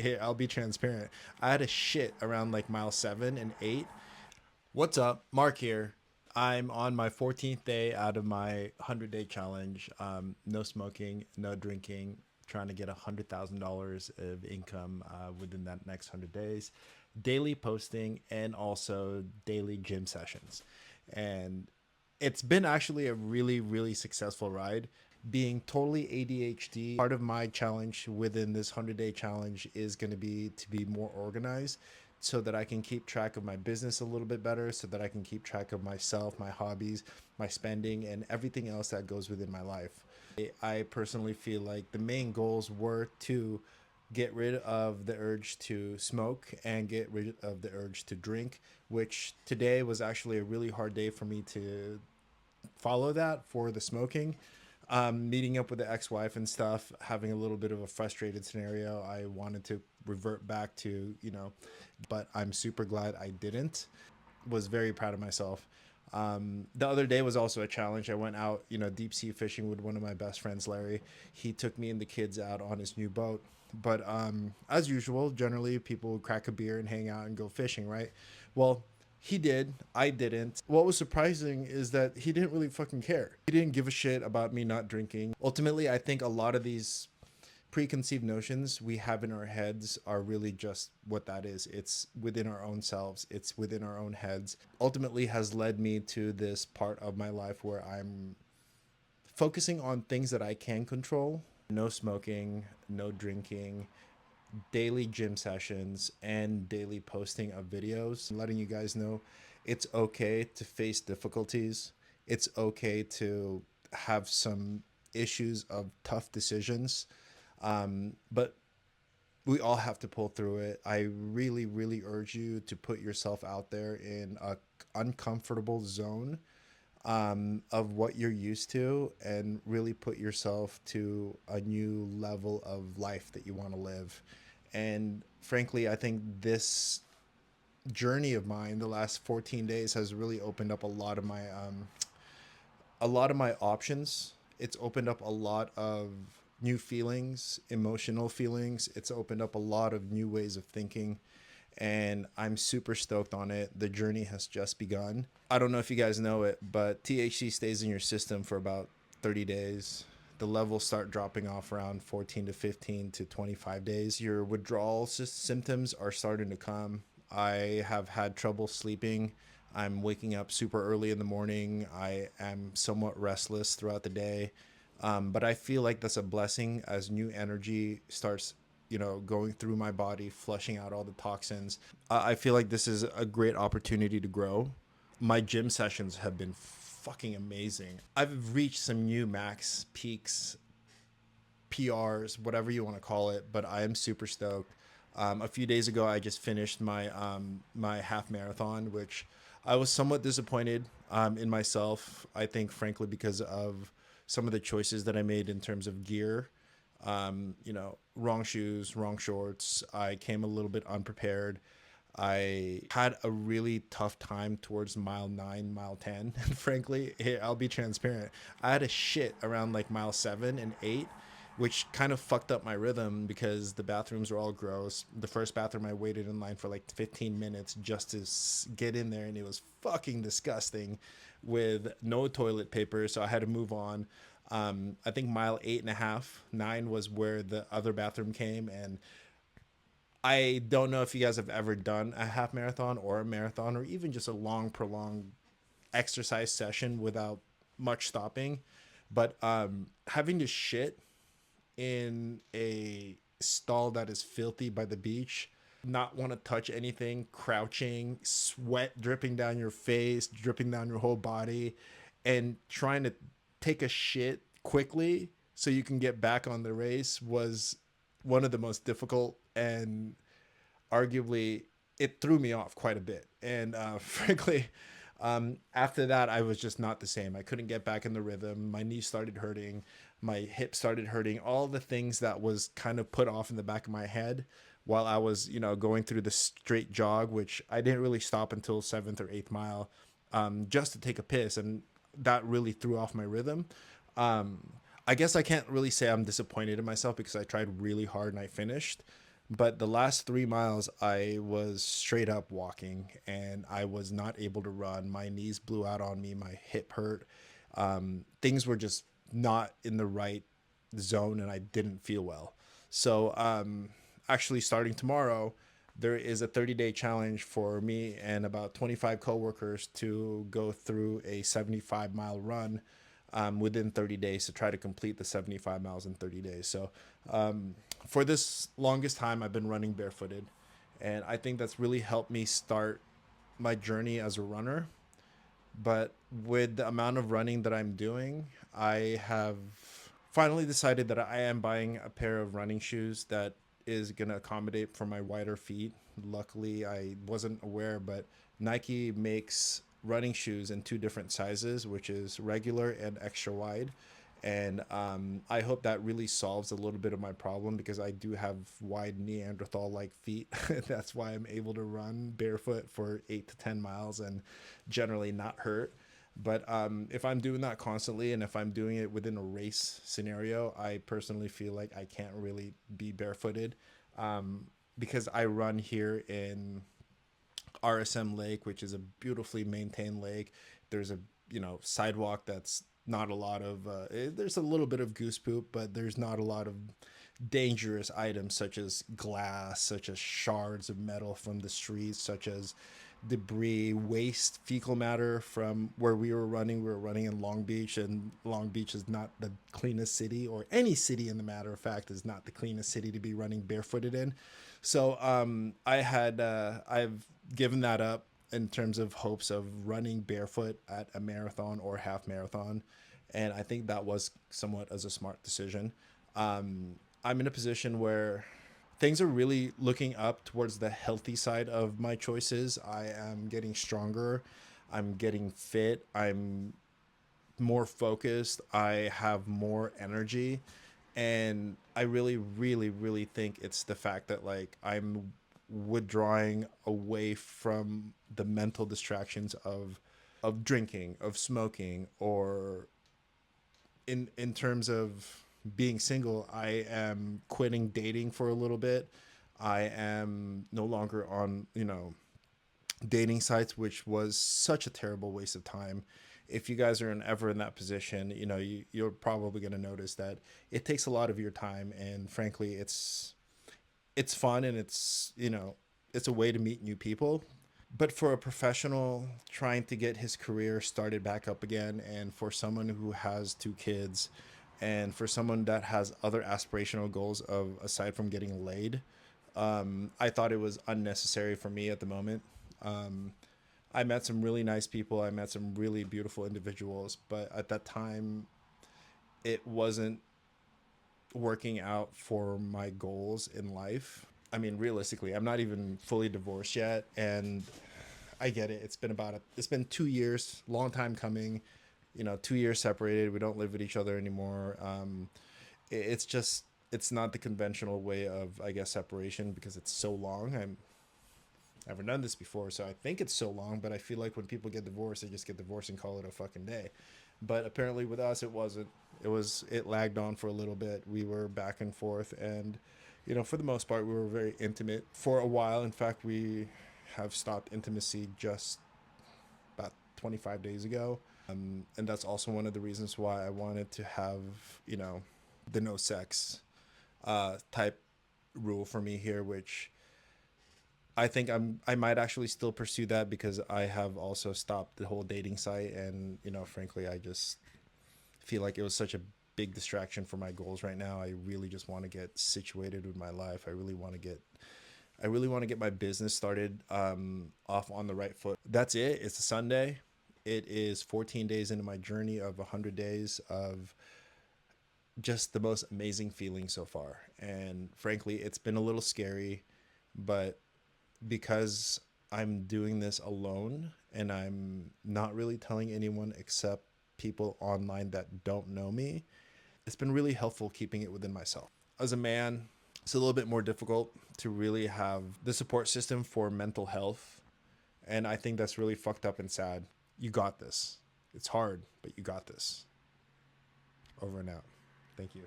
Here, I'll be transparent. I had a shit around like mile 7 and 8. What's up? Mark here. I'm on my 14th day out of my 100-day challenge. No smoking, no drinking, trying to get $100,000 of income within that next 100 days. Daily posting and also daily gym sessions. And it's been actually a really, really successful ride. Being totally ADHD, part of my challenge within this 100-day challenge is going to be more organized so that I can keep track of my business a little bit better, so that I can keep track of myself, my hobbies, my spending, and everything else that goes within my life. I personally feel like the main goals were to get rid of the urge to smoke and get rid of the urge to drink, which today was actually a really hard day for me to follow that for the smoking. Meeting up with the ex-wife and stuff, having a little bit of a frustrated scenario. I wanted to revert back to, but I'm super glad I didn't. Was very proud of myself. The other day was also a challenge. I went out, deep sea fishing with one of my best friends, Larry. He took me and the kids out on his new boat. But as usual, generally people crack a beer and hang out and go fishing, right? Well, he did. I didn't. What was surprising is that he didn't really fucking care. He didn't give a shit about me not drinking. Ultimately, I think a lot of these preconceived notions we have in our heads are really just what that is. It's within our own selves, it's within our own heads. Ultimately has led me to this part of my life where I'm focusing on things that I can control. No smoking, no drinking, daily gym sessions, and daily posting of videos, letting you guys know it's okay to face difficulties. It's okay to have some issues of tough decisions. But we all have to pull through it. I really, really urge you to put yourself out there in a uncomfortable zone of what you're used to, and really put yourself to a new level of life that you want to live. And frankly, I think this journey of mine, the last 14 days, has really opened up a lot of my options. It's opened up a lot of new feelings, emotional feelings. It's opened up a lot of new ways of thinking, and I'm super stoked on it. The journey has just begun. I don't know if you guys know it, but THC stays in your system for about 30 days. The levels start dropping off around 14 to 15 to 25 days. Your withdrawal symptoms are starting to come. I have had trouble sleeping. I'm waking up super early in the morning. I am somewhat restless throughout the day. But I feel like that's a blessing as new energy starts, going through my body, flushing out all the toxins. I feel like this is a great opportunity to grow. My gym sessions have been fucking amazing. I've reached some new max peaks, PRs, whatever you want to call it, but I am super stoked. A few days ago, I just finished my half marathon, which I was somewhat disappointed in myself. I think, frankly, because of some of the choices that I made in terms of gear. Wrong shoes, wrong shorts. I came a little bit unprepared. I had a really tough time towards mile 9, mile 10. And frankly, here, I'll be transparent. I had a shit around like mile 7 and 8, which kind of fucked up my rhythm because the bathrooms were all gross. The first bathroom, I waited in line for like 15 minutes just to get in there, and it was fucking disgusting with no toilet paper. So I had to move on. I think mile 8.5, 9 was where the other bathroom came. And I don't know if you guys have ever done a half marathon or a marathon or even just a long, prolonged exercise session without much stopping. But having to shit in a stall that is filthy by the beach, not want to touch anything, crouching, sweat dripping down your face, dripping down your whole body, and trying to take a shit quickly so you can get back on the race was one of the most difficult, and arguably it threw me off quite a bit. And frankly, after that, I was just not the same. I couldn't get back in the rhythm. My knees started hurting. My hip started hurting. All the things that was kind of put off in the back of my head while I was, going through the straight jog, which I didn't really stop until seventh or eighth mile, just to take a piss. And that really threw off my rhythm. I guess I can't really say I'm disappointed in myself because I tried really hard and I finished. But the last 3 miles, I was straight up walking and I was not able to run. My knees blew out on me, my hip hurt. Things were just not in the right zone and I didn't feel well. So, actually, starting tomorrow, there is a 30-day challenge for me and about 25 coworkers to go through a 75-mile run within 30 days to try to complete the 75 miles in 30 days. So, for this longest time, I've been running barefooted. And I think that's really helped me start my journey as a runner. But with the amount of running that I'm doing, I have finally decided that I am buying a pair of running shoes that is going to accommodate for my wider feet. Luckily, I wasn't aware, but Nike makes running shoes in two different sizes, which is regular and extra wide. And I hope that really solves a little bit of my problem because I do have wide Neanderthal like feet. That's why I'm able to run barefoot for 8 to 10 miles and generally not hurt. But if I'm doing that constantly and if I'm doing it within a race scenario, I personally feel like I can't really be barefooted because I run here in RSM Lake, which is a beautifully maintained lake. There's a sidewalk that's not a lot of there's a little bit of goose poop, but there's not a lot of dangerous items such as glass, such as shards of metal from the streets, such as debris, waste, fecal matter from where we were running. We were running in Long Beach, and Long Beach is not the cleanest city, or any city in the matter of fact is not the cleanest city to be running barefooted in. So I've given that up in terms of hopes of running barefoot at a marathon or half marathon. And I think that was somewhat as a smart decision. I'm in a position where things are really looking up towards the healthy side of my choices. I am getting stronger. I'm getting fit. I'm more focused. I have more energy. And I really, really, really think it's the fact that like I'm withdrawing away from the mental distractions of drinking, of smoking, or in terms of being single, I am quitting dating for a little bit. I am no longer on, dating sites, which was such a terrible waste of time. If you guys are ever in that position, you're probably going to notice that it takes a lot of your time, and frankly, it's fun and it's a way to meet new people. But for a professional trying to get his career started back up again, and for someone who has two kids, and for someone that has other aspirational goals of aside from getting laid, I thought it was unnecessary for me at the moment. Um, I met some really nice people. I met some really beautiful individuals, but at that time, it wasn't working out for my goals in life. I mean, realistically, I'm not even fully divorced yet, and I get it. It's been 2 years, long time coming. 2 years separated. We don't live with each other anymore. It's just it's not the conventional way of, I guess, separation because it's so long. I've never done this before, so I think it's so long. But I feel like when people get divorced, they just get divorced and call it a fucking day. But apparently with us, it wasn't. It lagged on for a little bit. We were back and forth, and for the most part, we were very intimate for a while. In fact, we have stopped intimacy just about 25 days ago. And that's also one of the reasons why I wanted to have, the no sex type rule for me here, which I think I might actually still pursue that because I have also stopped the whole dating site. And, frankly, I just feel like it was such a big distraction for my goals right now. I really just want to get situated with my life. I really want to get my business started off on the right foot. That's it. It's a Sunday. It is 14 days into my journey of 100 days of just the most amazing feeling so far. And frankly, it's been a little scary, but because I'm doing this alone and I'm not really telling anyone except people online that don't know me, it's been really helpful keeping it within myself. As a man, it's a little bit more difficult to really have the support system for mental health. And I think that's really fucked up and sad. You got this. It's hard, but you got this. Over and out. Thank you.